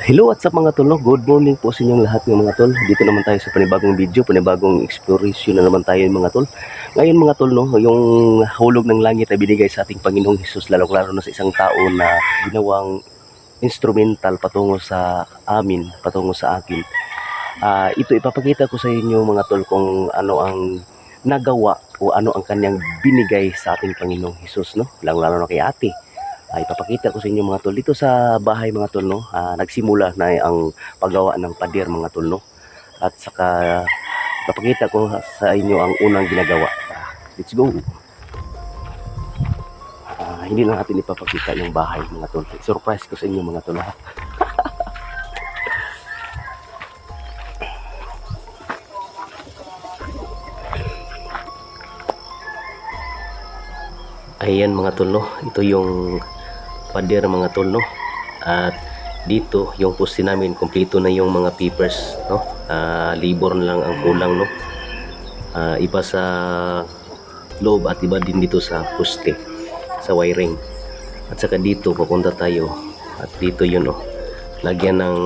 Hello, what's up mga tol, no? Good morning po sa inyong lahat ng mga tol. Dito naman tayo sa panibagong video, panibagong exploration na naman tayo mga tol. Ngayon mga tol, no, yung hulog ng langit ay binigay sa ating Panginoong Hesus, lalo-lalo na sa isang tao na ginawang instrumental patungo sa amin, patungo sa akin. Ito ipapakita ko sa inyo mga tol kung ano ang nagawa o ano ang kanyang binigay sa ating Panginoong Hesus, no? Lalo-lalo na kay ate. Ipapakita ko sa inyo mga tol dito sa bahay mga tol, no. Nagsimula na ang paggawa ng pader mga tol, no. At saka ipapakita ko sa inyo ang unang ginagawa. Let's go. Hindi na natin ipapakita yung bahay mga tol. Surprise ko sa inyo mga tol, ha. Ayan mga tol, no. Ito yung pader mga tol, no. At dito yung poste namin, kompleto na yung mga papers, no. Libor na lang ang kulang, no. Iba sa loob at iba din dito sa poste, sa wiring. At saka dito papunta tayo, at dito yun, oh, lagyan ng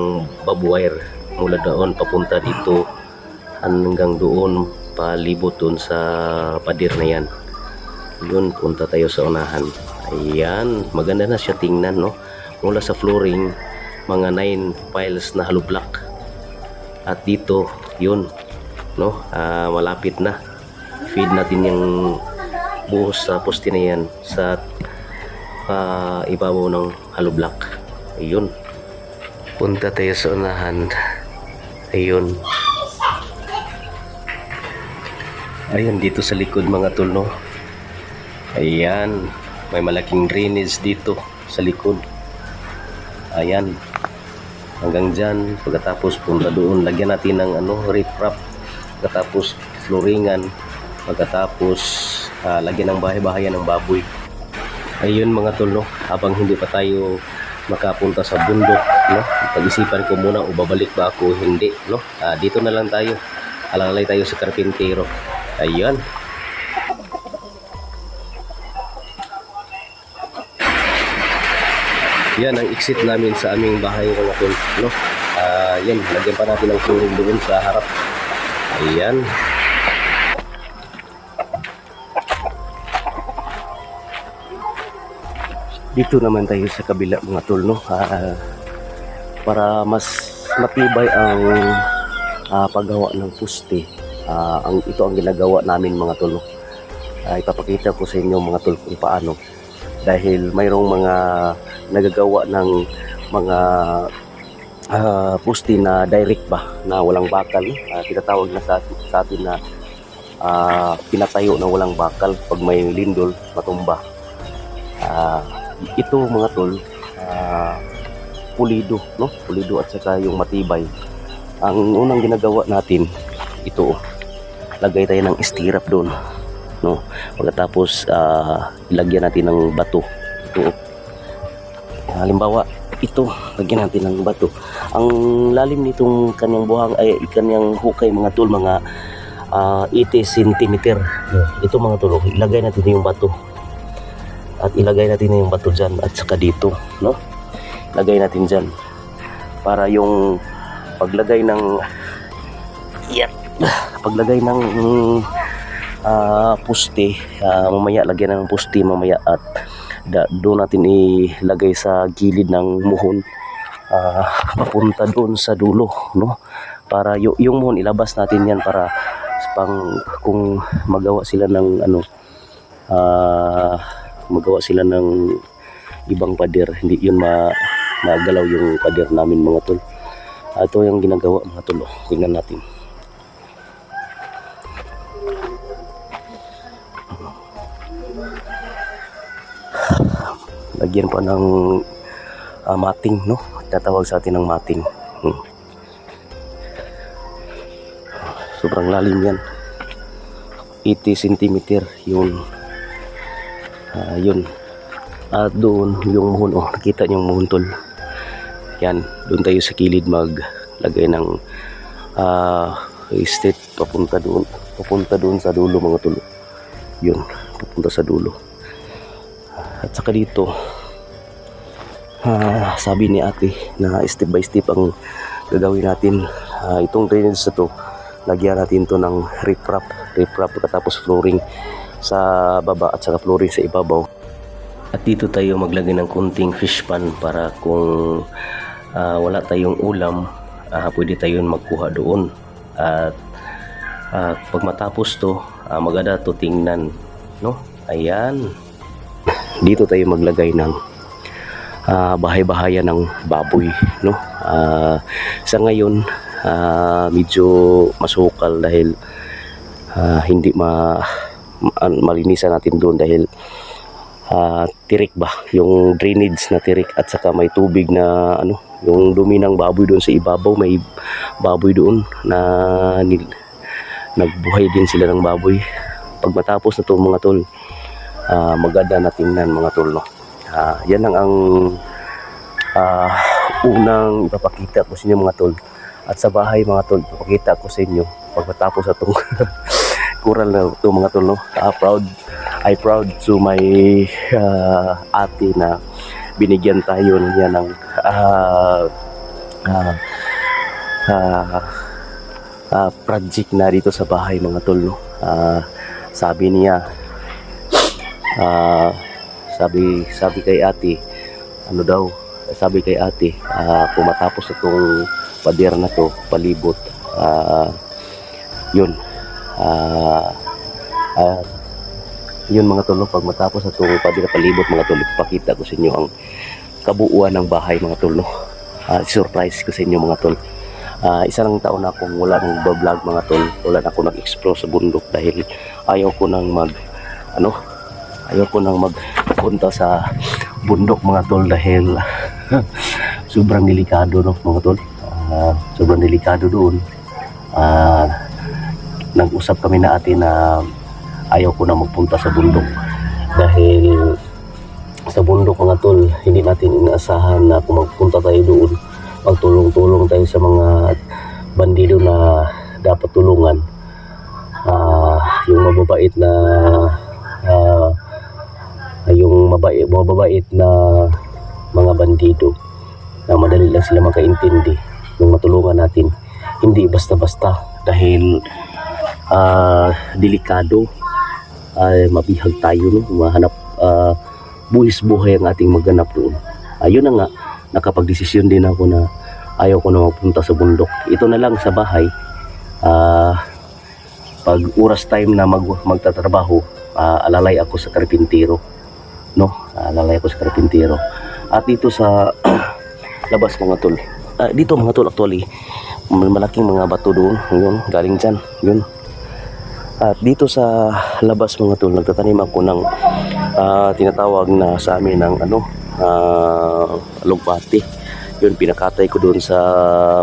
bob wire mula doon papunta dito hanggang doon, palibot doon sa pader na yan. Yun, punta tayo sa unahan. Ayan, maganda na siya tingnan, no. Mula sa flooring, mga 9 piles na hollow block. At dito, yun, no, malapit na. Feed natin yung buhos sa poste na yan sa ibabaw ng hollow block. Ayun. Punta tayo sa unahan. Ayun. Ayun, dito sa likod mga tol, no. Ayan, may malaking drainage dito sa likod. Ayan, hanggang dyan. Pagkatapos punta doon, lagyan natin ng riprap. Pagkatapos flooringan. Pagkatapos lagyan ng bahay-bahayan ng baboy. Ayun mga tol, no, habang hindi pa tayo makapunta sa bundok, no, pag-isipan ko muna o babalik ba ako hindi, no. Dito na lang tayo, alalay tayo sa karpintero. Ayan. Yan ang exit namin sa aming bahay mga tol, no. Yan, lagyan pa natin ng flooring doon sa harap. Ayan. Dito naman tayo sa kabila mga tol, no. Para mas matibay ang paggawa ng poste. Ito ang ginagawa namin mga tol, no. Ipapakita ko sa inyo mga tol kung paano. Dahil mayroong mga nagagawa ng mga poste na direct ba, na walang bakal. Tinatawag na sa atin na pinatayo na walang bakal pag may lindol, matumba. Ito mga tol, pulido, no, pulido at saka yung matibay. Ang unang ginagawa natin, ito, lagay tayo ng stirrup doon, no. Pagkatapos ilagyan natin ng bato. Ito, halimbawa ito, lagyan natin ng bato. Ang lalim nitong kanyang buhang ay kanyang hukay mga tol, mga 80 cm. Ito mga tol, ilagay natin yung bato. At ilagay natin yung bato dyan at saka dito, no. Lagay natin dyan para yung paglagay ng paglagay ng poste, mamaya lagyan ng poste mamaya, at doon natin ilagay sa gilid ng muhon, papunta doon sa dulo, no, para yung muhon ilabas natin yan para kung magawa sila ng magawa sila ng ibang pader, hindi yun magalaw yung pader namin mga tol. Ito yung ginagawa mga tol, tingnan natin. Lagyan pa ng mating, no, tatawag sa atin ng mating. Sobrang lalim yan, 80 cm yun. Yun. At doon yung muhon, nakita nyo yung muhon tol. Yan, doon tayo sa kilid maglagay ng state papunta doon sa dulo mga tol. Yun, papunta sa dulo. At saka dito sabi ni ate na step by step ang gagawin natin. Itong drainage na to, lagyan natin to ng riprap katapos flooring sa baba at saka flooring sa ibabaw. At dito tayo maglagay ng kunting fish pan para kung wala tayong ulam, pwede tayong magkuha doon. At pag matapos to, maganda to tingnan, no? Ayan. Dito tayo maglagay ng bahay-bahayan ng baboy, no? Sa ngayon medyo masukal dahil hindi malinisan natin doon dahil tirik ba yung drainage na tirik at saka may tubig na yung dumi ng baboy doon sa ibabaw. May baboy doon na nagbuhay din sila ng baboy. Pag matapos na to mga tol, maganda na tingnan mga tol, no? Yan lang ang unang ipapakita ko sa inyo mga tol. At sa bahay mga tol, ipapakita ko sa inyo pag matapos na itong kural na ito mga tol, no? Proud to my ate na binigyan tayo niya ng project na dito sa bahay mga tol, no? Sabi niya, sabi kay ate, sabi kay ate, kung matapos itong pader na to, palibot, yun mga tol, pag matapos itong pader na palibot mga tol, ipakita ko sa inyo ang kabuuan ng bahay mga tol, no? Surprise ko sa inyo mga tol. Isang taon na akong wala nang vlog mga tol, wala na ako nag-explore sa bundok dahil ayaw ko nang magpunta sa bundok mga tol dahil sobrang delikado, no mga tol. Sobrang delikado doon. Nag-usap kami na ate na ayaw ko na magpunta sa bundok dahil sa bundok mga tol, hindi natin inaasahan na kung magpunta tayo doon, magtulong-tulong tayo sa mga bandido na dapat tulungan. Yung mababait na mababait na mga bandido na madali lang sila makaintindi ng matulungan natin. Hindi basta-basta dahil delikado, mabihag tayo, no? Mahanap buhis-buhay ang ating magganap doon. Ayun na nga, nakapag-desisyon din ako na ayaw ko na magpunta sa bundok. Ito na lang sa bahay. Pag oras time na magtatrabaho, alalay ako sa karpintero, no? Alalay ako sa karpintero. At dito sa labas mga tol, dito mga tol, actually malaking mga bato doon, yun, galing dyan, yun. At dito sa labas mga tol, nagtatanim ako ng tinatawag na sa amin ng lugbati. Yun, pinakatay ko doon sa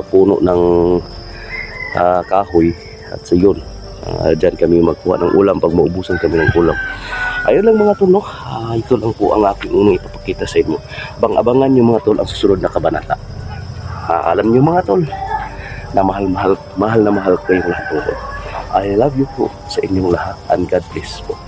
puno ng kahoy. At so yun, dyan kami magkuha ng ulam pag maubusan kami ng ulam. Ayun lang mga tol, no? Ito lang po ang aking unang ipapakita sa inyo. Abangan nyo mga tol ang susunod na kabanata. Alam nyo mga tol na mahal na mahal kayong lahat po. I love you po sa inyong lahat and God bless po.